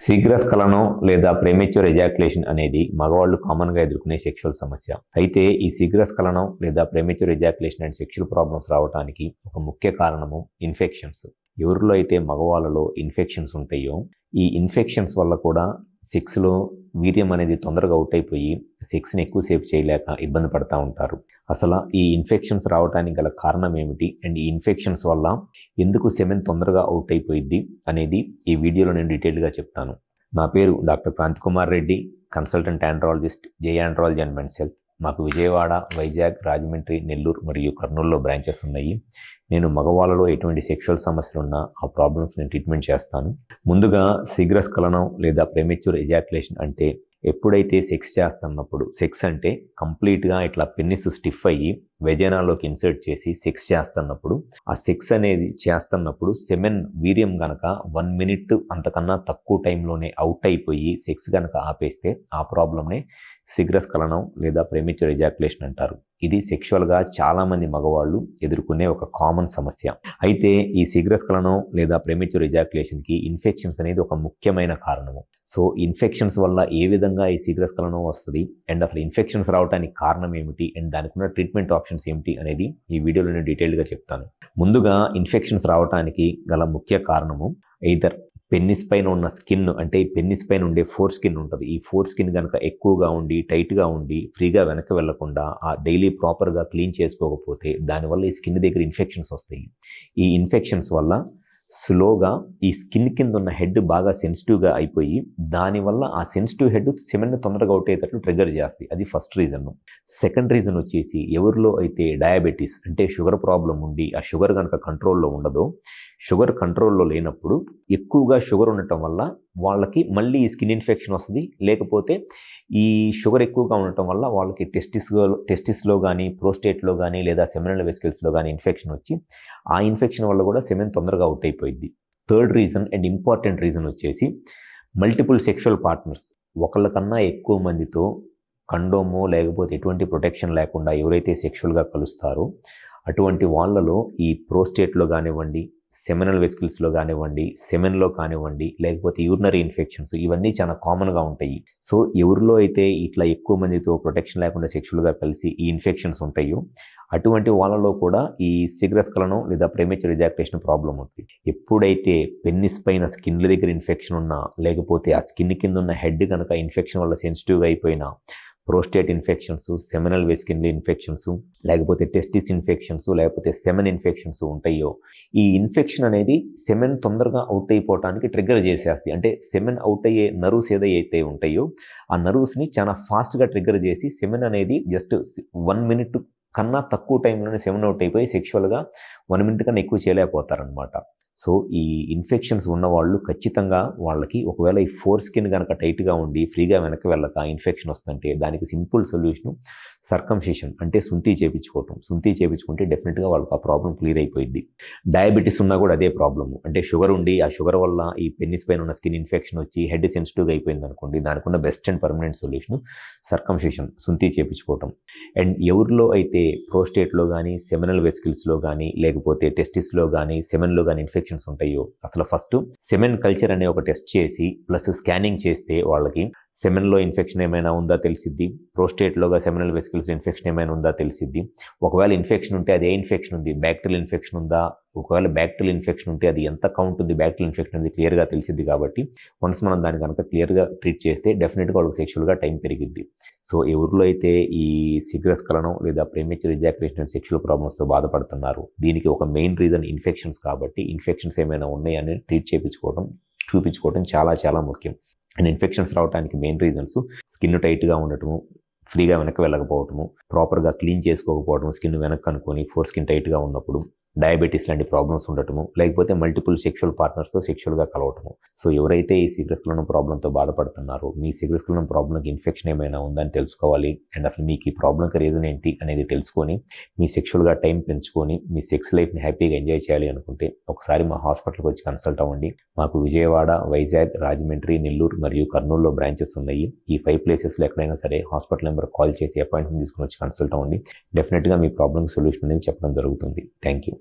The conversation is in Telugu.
శీఘ్రస్ఖలనం లేదా ప్రీమెచ్యూర్ ఎజాక్యులేషన్ అనేది మగవాళ్ళు కామన్గా ఎదుర్కొనే సెక్షువల్ సమస్య. అయితే ఈ శీఘ్రస్ఖలనం లేదా premature ejaculation and sexual problems రావడానికి ఒక ముఖ్య కారణము ఇన్ఫెక్షన్స్. ఎవరిలో అయితే మగవాళ్ళలో ఇన్ఫెక్షన్స్ ఉంటాయో ఈ ఇన్ఫెక్షన్స్ వల్ల కూడా సెక్స్లో వీర్యం అనేది తొందరగా అవుట్ అయిపోయి సెక్స్ని ఎక్కువసేపు చేయలేక ఇబ్బంది పడుతూ ఉంటారు. అసలు ఈ ఇన్ఫెక్షన్స్ రావడానికి గల కారణం ఏమిటి అండ్ ఈ ఇన్ఫెక్షన్స్ వల్ల ఎందుకు సెమెన్ తొందరగా అవుట్ అయిపోయిద్ది అనేది ఈ వీడియోలో నేను డీటెయిల్గా చెప్తాను. నా పేరు doctor Kranti Kumar Reddy, consultant andrologist, J andrology and men's health. మాకు విజయవాడ, వైజాగ్, రాజమండ్రి, నెల్లూరు మరియు కర్నూలులో బ్రాంచెస్ ఉన్నాయి. నేను మగవాళ్ళలో ఎటువంటి సెక్షువల్ సమస్యలు ఉన్నా ఆ ప్రాబ్లమ్స్ నేను ట్రీట్మెంట్ చేస్తాను. ముందుగా శీఘ్రస్ఖలనం లేదా ప్రీమెచ్యూర్ ఎజాక్యులేషన్ అంటే ఎప్పుడైతే సెక్స్ చేస్తున్నప్పుడు, సెక్స్ అంటే కంప్లీట్గా ఇట్లా పెన్నిస్ స్టిఫ్ అయ్యి వెజైనాలోకి ఇన్సర్ట్ చేసి సెక్స్ చేస్తున్నప్పుడు, ఆ సెక్స్ అనేది చేస్తున్నప్పుడు సెమెన్ వీర్యం గనక 1 మినిట్ అంతకన్నా తక్కువ టైంలోనే అవుట్ అయిపోయి సెక్స్ గనక ఆపేస్తే ఆ ప్రాబ్లమ్నే శీఘ్రస్ఖలనం లేదా ప్రీమెచ్యూర్ ఎజాక్యులేషన్ అంటారు. ఇది సెక్షువల్గా చాలామంది మగవాళ్ళు ఎదుర్కొనే ఒక కామన్ సమస్య. అయితే ఈ శీఘ్రస్ఖలనం లేదా ప్రీమెచ్యూర్ ఎజాక్యులేషన్కి ఇన్ఫెక్షన్స్ అనేది ఒక ముఖ్యమైన కారణము. సో ఇన్ఫెక్షన్స్ వల్ల ఏ విధంగా ఈ శీఘ్రస్ఖలనం వస్తుంది అండ్ అసలు ఇన్ఫెక్షన్స్ రావడానికి కారణం ఏమిటి అండ్ దానికి ఉన్న ట్రీట్మెంట్ ఆప్షన్స్ ఏమిటి అనేది ఈ వీడియోలో నేను డీటెయిల్గా చెప్తాను. ముందుగా ఇన్ఫెక్షన్స్ రావడానికి గల ముఖ్య కారణము ఎయిదర్ పెన్నిస్ పైన ఉన్న స్కిన్, అంటే పెన్నిస్ పైన ఉండే ఫోర్ స్కిన్ ఉంటుంది. ఈ ఫోర్ స్కిన్ కనుక ఎక్కువగా ఉండి టైట్గా ఉండి ఫ్రీగా వెనక్కి వెళ్లకుండా ఆ డైలీ ప్రాపర్గా క్లీన్ చేసుకోకపోతే దానివల్ల ఈ స్కిన్ దగ్గర ఇన్ఫెక్షన్స్ వస్తాయి. ఈ ఇన్ఫెక్షన్స్ వల్ల స్లోగా ఈ స్కిన్ కింద ఉన్న హెడ్ బాగా సెన్సిటివ్గా అయిపోయి దానివల్ల ఆ సెన్సిటివ్ హెడ్ సెమెన్ని తొందరగా అవుట్ అయ్యేటట్లు ట్రిగర్ చేస్తాయి. అది ఫస్ట్ రీజన్. సెకండ్ రీజన్ వచ్చేసి ఎవరిలో అయితే డయాబెటీస్ అంటే షుగర్ ప్రాబ్లం ఉండి ఆ షుగర్ కనుక కంట్రోల్లో ఉండదో, షుగర్ కంట్రోల్లో లేనప్పుడు ఎక్కువగా షుగర్ ఉండటం వల్ల వాళ్ళకి మళ్ళీ ఈ స్కిన్ ఇన్ఫెక్షన్ వస్తుంది. లేకపోతే ఈ షుగర్ ఎక్కువగా ఉండటం వల్ల వాళ్ళకి టెస్టిస్లో కానీ, ప్రోస్టేట్లో కానీ లేదా సెమినల్ వెసికల్స్లో కానీ ఇన్ఫెక్షన్ వచ్చి ఆ ఇన్ఫెక్షన్ వల్ల కూడా సెమెన్ తొందరగా అవుట్ అయిపోయింది. Third reason and important reason వచ్చేసి మల్టిపుల్ సెక్షువల్ పార్ట్నర్స్. ఒకళ్ళకన్నా ఎక్కువ మందితో కండోమో లేకపోతే ఎటువంటి ప్రొటెక్షన్ లేకుండా ఎవరైతే సెక్షువల్గా కలుస్తారో అటువంటి వాళ్ళలో ఈ ప్రోస్టేట్లో కానివ్వండి, సెమినల్ వెసికల్స్లో కానివ్వండి, సెమెన్లో కానివ్వండి, లేకపోతే యూరినరీ ఇన్ఫెక్షన్స్ ఇవన్నీ చాలా కామన్గా ఉంటాయి. సో ఎవరిలో అయితే ఇట్లా ఎక్కువ మందితో ప్రొటెక్షన్ లేకుండా సెక్షువల్గా కలిసి ఈ ఇన్ఫెక్షన్స్ ఉంటాయో అటువంటి వాళ్ళలో కూడా ఈ శీఘ్రస్ఖలనం లేదా ప్రీమెచ్యూర్ ఎజాక్యులేషన్ ప్రాబ్లం ఉంటుంది. ఎప్పుడైతే పెన్నిస్ పైన స్కిన్ల దగ్గర ఇన్ఫెక్షన్ ఉన్నా, లేకపోతే ఆ స్కిన్ కింద ఉన్న హెడ్ కనుక ఇన్ఫెక్షన్ వల్ల సెన్సిటివ్గా అయిపోయినా, prostate infections, seminal vesicle infections, లేకపోతే టెస్టిస్ ఇన్ఫెక్షన్స్, లేకపోతే సెమెన్ ఇన్ఫెక్షన్స్ ఉంటాయో ఈ ఇన్ఫెక్షన్ అనేది సెమెన్ తొందరగా అవుట్ అయిపోవడానికి ట్రిగ్గర్ చేసేస్తుంది. అంటే సెమెన్ అవుట్ అయ్యే నర్వ్స్ ఏదైతే ఉంటాయో ఆ నర్వ్స్ని చాలా ఫాస్ట్గా ట్రిగ్గర్ చేసి సెమెన్ అనేది జస్ట్ 1 మినిట్ కన్నా తక్కువ టైంలోనే సెమెన్ అవుట్ అయిపోయి సెక్షువల్గా 1 మినిట్ కన్నా ఎక్కువ చేయలేకపోతారనమాట. సో ఈ ఇన్ఫెక్షన్స్ ఉన్నవాళ్ళు ఖచ్చితంగా వాళ్ళకి ఒకవేళ ఈ ఫోర్ స్కిన్ కనుక టైట్గా ఉండి ఫ్రీగా వెనక్కి వెళ్ళక ఇన్ఫెక్షన్ వస్తుంటే దానికి సింపుల్ సొల్యూషను సర్కంసిషన్, అంటే సుంతి చేయించుకోవటం. సుంతి చేయించుకుంటే డెఫినెట్గా వాళ్ళకి ఆ ప్రాబ్లం క్లియర్ అయిపోయింది. డయాబెటీస్ ఉన్నా కూడా అదే ప్రాబ్లము. అంటే షుగర్ ఉండి ఆ షుగర్ వల్ల ఈ పెన్నిస్ పైన ఉన్న స్కిన్ ఇన్ఫెక్షన్ వచ్చి హెడ్ సెన్సిటివ్గా అయిపోయింది అనుకోండి, దానికి ఉన్న best and permanent solution circumcision, సుంతి చేయించుకోవటం. అండ్ ఎవరిలో అయితే ప్రోస్టేట్లో కానీ, సెమినల్ వెసికల్స్లో కానీ, లేకపోతే టెస్టిస్లో కానీ, సెమెన్లో కానీ ఇన్ఫెక్షన్స్ ఉంటాయో అసలు ఫస్ట్ సెమెన్ కల్చర్ అనే ఒక టెస్ట్ చేసి ప్లస్ స్కానింగ్ చేస్తే వాళ్ళకి సెమెన్లో ఇన్ఫెక్షన్ ఏమైనా ఉందా తెలిసిద్ది, ప్రోస్టేట్లోగా సెమినల్ వెసికల్స్ ఇన్ఫెక్షన్ ఏమైనా ఉందా తెలిసిద్ది. ఒకవేళ ఇన్ఫెక్షన్ ఉంటే అది ఏ ఇన్ఫెక్షన్ ఉంది, బ్యాక్టీరియల్ ఇన్ఫెక్షన్ ఉందా, ఒకవేళ బ్యాక్టీరియల్ ఇన్ఫెక్షన్ ఉంటే అది ఎంత కౌంట్ ఉంది బ్యాక్టీరియల్ ఇన్ఫెక్షన్ అనేది క్లియర్గా తెలిసిద్ది. కాబట్టి వన్స్ మనం దాన్ని కనుక క్లియర్గా ట్రీట్ చేస్తే డెఫినెట్గా వాళ్ళకి సెక్షువల్గా టైం పెరిగిద్ది. సో ఎవరిలో అయితే ఈ శీఘ్రస్ఖలనం లేదా ప్రీమెచ్యూర్ ఎజాక్యులేషన్ అండ్ సెక్షువల్ ప్రాబ్లమ్స్తో బాధపడుతున్నారు దీనికి ఒక మెయిన్ రీజన్ ఇన్ఫెక్షన్స్. కాబట్టి ఇన్ఫెక్షన్స్ ఏమైనా ఉన్నాయని ట్రీట్ చూపించుకోవడం చాలా చాలా ముఖ్యం. అండ్ ఇన్ఫెక్షన్స్ రావడానికి మెయిన్ రీజన్స్ స్కిన్ టైట్గా ఉండటము, ఫ్రీగా వెనక్కి వెళ్ళకపోవటము, ప్రాపర్గా క్లీన్ చేసుకోకపోవడం, స్కిన్ వెనక్కి అనుకొని ఫోర్ స్కిన్ టైట్గా ఉన్నప్పుడు, డయాబెటీస్ లాంటి ప్రాబ్లమ్స్ ఉండటము, లేకపోతే మల్టిపుల్ సెక్షువల్ పార్ట్నర్స్తో సెక్షువల్గా కలవటము. సో ఎవరైతే ఈ శీఘ్రస్ఖలనం ప్రాబ్లంతో బాధపడుతున్నారో మీ శీఘ్రస్ఖలనం ప్రాబ్లంకి ఇన్ఫెక్షన్ ఏమైనా ఉందని తెలుసుకోవాలి అండ్ అసలు మీకు ఈ ప్రాబ్లంకి రీజన్ ఏంటి అనేది తెలుసుకొని మీ సెక్షువల్గా టైం పెంచుకొని మీ సెక్స్ లైఫ్ని హ్యాపీగా ఎంజాయ్ చేయాలి అనుకుంటే ఒకసారి మా హాస్పిటల్కి వచ్చి కన్సల్ట్ అవ్వండి. మాకు విజయవాడ, వైజాగ్, రాజమండ్రి, నెల్లూరు మరియు కర్నూలులో బ్రాంచెస్ ఉన్నాయి. ఈ 5 ప్లేసెస్లో ఎక్కడైనా సరే హాస్పిటల్ నెంబర్ కాల్ చేసి అపాయింట్మెంట్ తీసుకుని వచ్చి కన్సల్ట్ అవ్వండి. డెఫినెట్గా మీ ప్రాబ్లంకి సొల్యూషన్ అనేది చెప్పడం జరుగుతుంది. Thank you.